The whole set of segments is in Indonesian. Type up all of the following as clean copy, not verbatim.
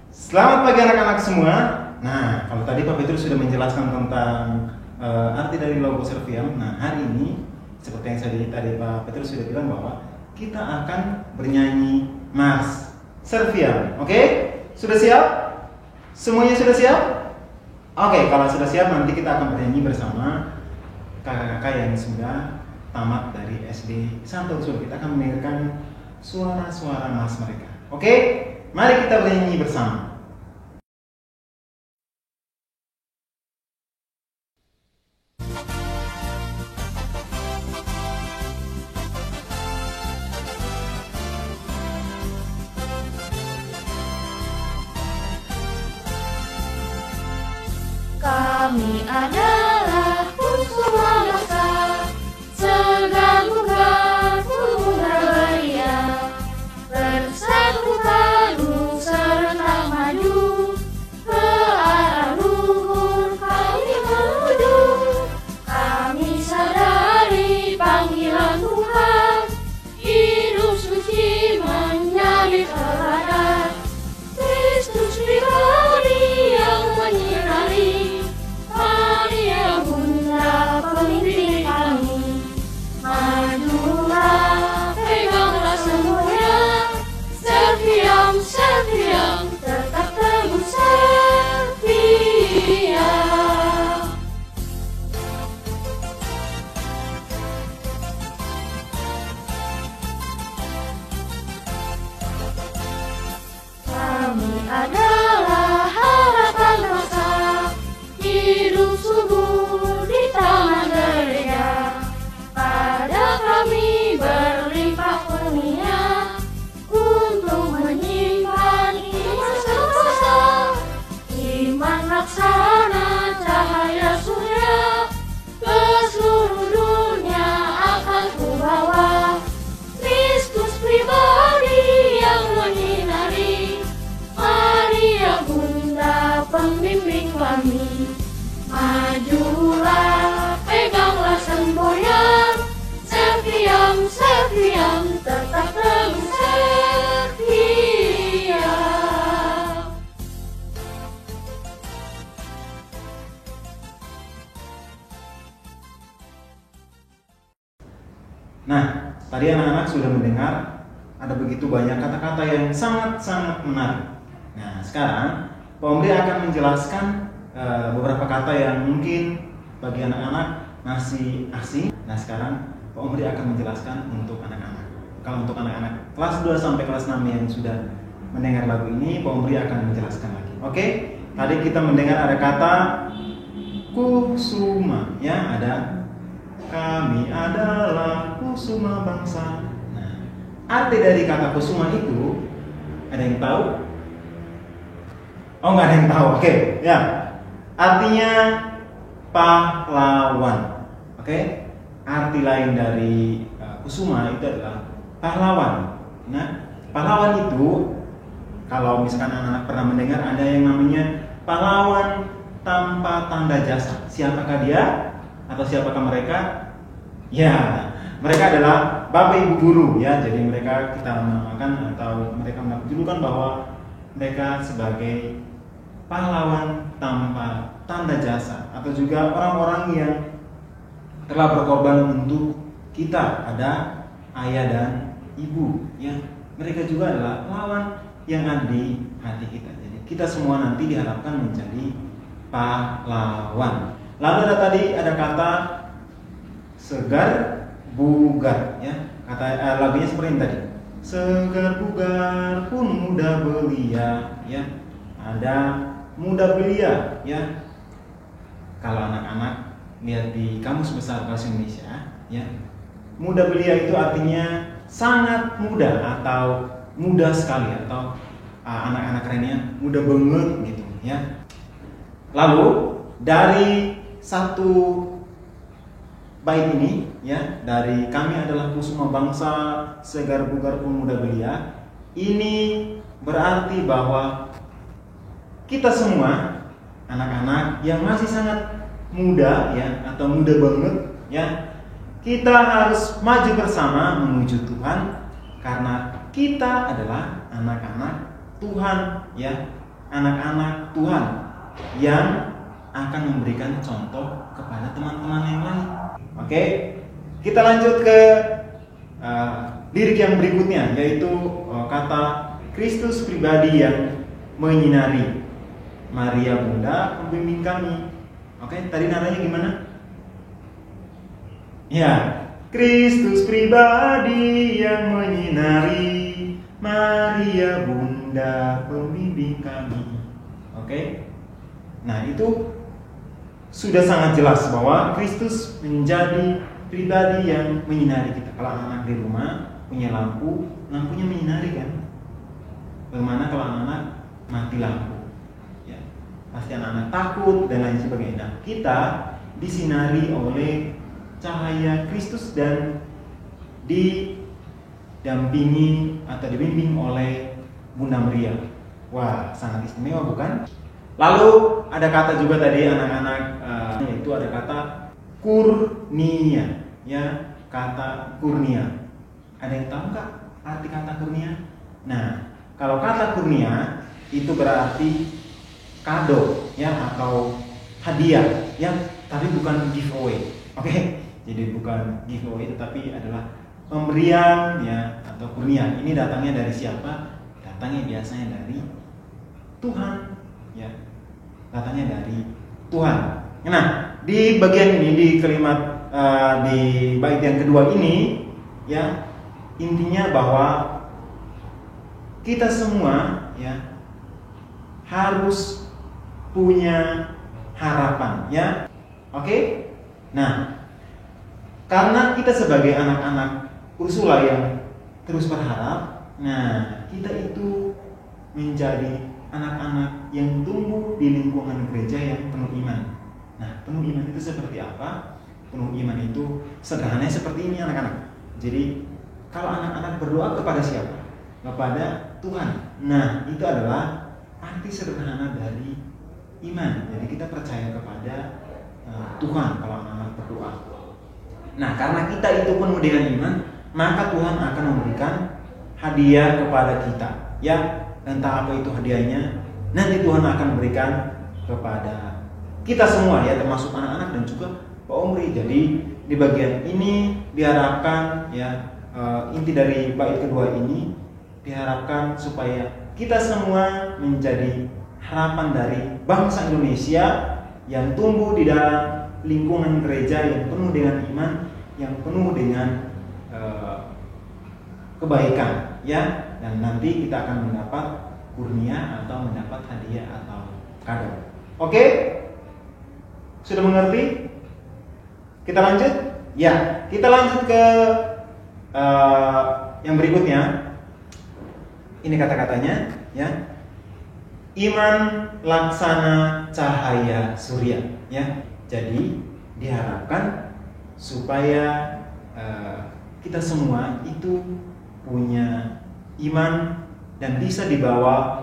Selamat pagi anak-anak semua. Nah, kalau tadi Pak Petrus sudah menjelaskan tentang arti dari logo Serviam. Nah, hari ini seperti yang tadi Pak Petrus sudah bilang bahwa kita akan bernyanyi Mars Serviam. Oke? Sudah siap? Semuanya sudah siap? Oke, kalau sudah siap nanti kita akan bernyanyi bersama kakak-kakak yang sudah tamat dari SD Santo Ursula. Kita akan mendengarkan suara-suara Mars mereka. Oke? Mari kita bernyanyi bersama. Kami adalah Kusuma Bangsa, segar bugar pemuda belia, bersatu padu serentak maju, ke arah luhur kami menuju. Kami sadari panggilan Tuhan, hidup suci menjadi teladan, Kristus pribadi yang menyinari, Maria Bunda pemimpin kami. Majulah, peganglah semuanya, Serviam, Serviam, tetap teguh setia. Kami adalah harapan bangsa, hidup subur di taman gereja. Pada kami berlimpah karunia, untuk menyimpan iman sentosa, iman laksana cahaya surya, ke seluruh dunia akan kubawa, Kristus pribadi yang menyinari, Maria Bunda pembimbing kami. Majulah, peganglah semboyan, Serviam, Serviam, tetap teguh setia. Nah, tadi anak-anak sudah mendengar ada begitu banyak kata-kata yang sangat-sangat menarik. Nah, sekarang Pak Omri akan menjelaskan beberapa kata yang mungkin bagi anak-anak masih asing. Nah, sekarang Pak Omri akan menjelaskan untuk anak-anak. Kalau untuk anak-anak kelas 2 sampai kelas 6 yang sudah mendengar lagu ini, Pak Omri akan menjelaskan lagi. Oke? Tadi kita mendengar ada kata kusuma, ya, ada kami adalah kusuma bangsa. Nah, arti dari kata kusuma itu ada yang tahu? Oh, nggak ada yang tahu. Oke, ya. Artinya pahlawan. Oke? Arti lain dari kusuma itu adalah pahlawan. Nah, pahlawan itu kalau misalkan anak-anak pernah mendengar ada yang namanya pahlawan tanpa tanda jasa. Siapakah dia? Atau siapakah mereka? Ya, mereka adalah Bapak Ibu guru, ya. Jadi mereka kita menamakan atau mereka mendapat julukan bahwa mereka sebagai pahlawan tanpa tanda jasa, atau juga orang-orang yang telah berkorban untuk kita. Ada ayah dan ibu, ya. Mereka juga adalah pahlawan yang ada di hati kita. Jadi kita semua nanti diharapkan menjadi pahlawan. Lalu ada kata segar bugar, ya. Kata lagunya seperti ini tadi. Segar bugar pun muda belia, ya. Ada muda belia, ya. Kalau anak-anak lihat di Kamus Besar Bahasa Indonesia, ya. Muda belia itu artinya sangat muda atau muda sekali, atau anak-anak kerennya muda banget gitu, ya. Lalu dari satu bait ini, ya, dari kami adalah kusuma bangsa, segar bugar pun muda belia, ini berarti bahwa kita semua anak-anak yang masih sangat muda, ya, atau muda banget, ya, kita harus maju bersama menuju Tuhan, karena kita adalah anak-anak Tuhan, ya, anak-anak Tuhan yang akan memberikan contoh kepada teman-teman yang lain. Oke, kita lanjut ke lirik yang berikutnya, yaitu kata Kristus pribadi yang menyinari, Maria Bunda pembimbing kami. Oke, tadi nadanya gimana? Ya, Kristus pribadi yang menyinari, Maria Bunda pembimbing kami. Oke, nah itu sudah sangat jelas bahwa Kristus menjadi pribadi yang menyinari kita. Kalau anak-anak di rumah punya lampu, lampunya menyinari kan? Bagaimana kalau anak-anak mati lampu? Ya, pasti anak-anak takut dan lain sebagainya. Nah, kita disinari oleh cahaya Kristus dan didampingi atau dibimbing oleh Bunda Maria. Wah, sangat istimewa bukan? Lalu ada kata juga tadi anak-anak, yaitu ada kata kurnia, ya, kata kurnia. Ada yang tahu nggak arti kata kurnia? Nah, kalau kata kurnia itu berarti kado, ya, atau hadiah, ya, tapi bukan giveaway. Oke, jadi bukan giveaway, tetapi adalah pemberian, ya, atau kurnia. Ini datangnya dari siapa? Datangnya biasanya dari Tuhan, ya, datangnya dari Tuhan. Nah, di bagian ini, di kalimat di bait yang kedua ini, ya, intinya bahwa kita semua, ya, harus punya harapan, ya. Oke? Nah, karena kita sebagai anak-anak Ursula yang terus berharap, nah, kita itu menjadi anak-anak yang tumbuh di lingkungan gereja yang penuh iman. Nah, penuh iman itu seperti apa? Penuh iman itu sederhananya seperti ini, anak-anak. Jadi, kalau anak-anak berdoa kepada siapa? Kepada Tuhan. Nah, itu adalah arti sederhana dari iman. Jadi kita percaya kepada Tuhan kalau anak-anak berdoa. Nah, karena kita itu penuh dengan iman, maka Tuhan akan memberikan hadiah kepada kita, ya. Entah apa itu hadiahnya, nanti Tuhan akan memberikan kepada kita semua, ya, termasuk anak-anak dan juga Pak Omri. Jadi di bagian ini diharapkan, ya, inti dari bait kedua ini diharapkan supaya kita semua menjadi harapan dari bangsa Indonesia yang tumbuh di dalam lingkungan gereja yang penuh dengan iman, yang penuh dengan kebaikan, ya. Dan nanti kita akan mendapat kurnia atau mendapat hadiah atau kado. Oke? Sudah mengerti? Kita lanjut? Ya, kita lanjut ke yang berikutnya. Ini kata-katanya, ya. Iman laksana cahaya surya, ya. Jadi diharapkan supaya kita semua itu punya iman dan bisa dibawa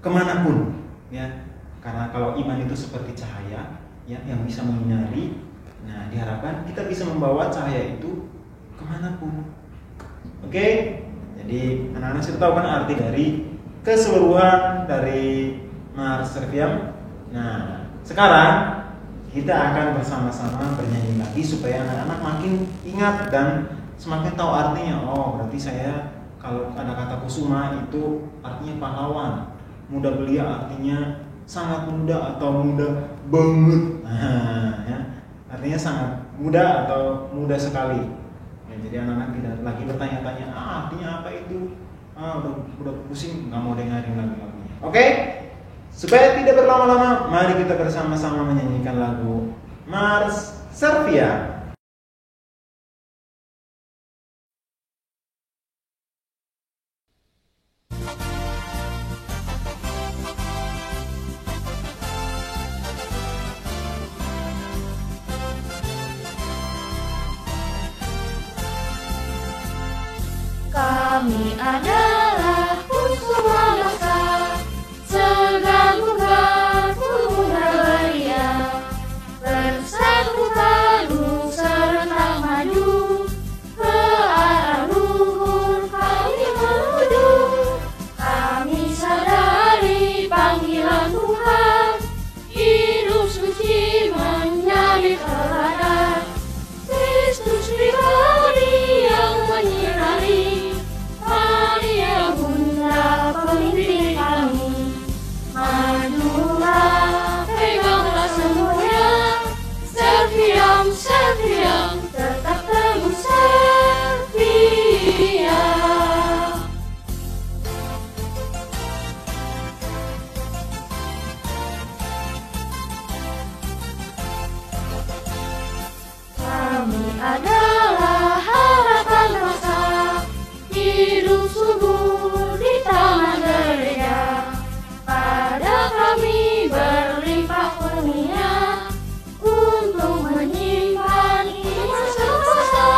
kemanapun, ya. Karena kalau iman itu seperti cahaya, ya, yang bisa menyinari. Nah, diharapkan kita bisa membawa cahaya itu kemanapun. Oke? Jadi anak-anak sudah tahu kan arti dari keseluruhan dari Mars Serviam. Nah, sekarang kita akan bersama-sama bernyanyi lagi supaya anak-anak makin ingat dan semakin tahu artinya. Oh, berarti saya kalau ada kata kusuma itu artinya pahlawan. Muda belia artinya sangat muda atau muda banget. Nah, ya. Artinya sangat muda atau muda sekali. Ya, jadi anak-anak tidak lagi bertanya-tanya, artinya apa itu? Udah pusing, nggak mau dengerin lagi lagunya. Oke? Supaya tidak berlama-lama, mari kita bersama-sama menyanyikan lagu Mars Serviam. Kami adalah Ursula bangsa, segar-bugar pemuda belia, bersatu padu serentak maju, ke arah luhur kami menuju. Kami adalah harapan bangsa, hidup subur di taman gereja. Pada kami berlimpah karunia untuk menyimpan iman sekuasa,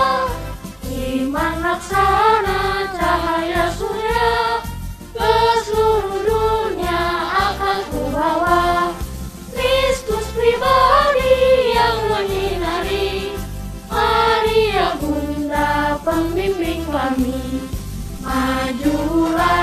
iman laksana cahaya surya, ke seluruh dunia akan kubawa. Kristus pribadi yang menyinari, Maria Bunda pembimbing kami. Majulah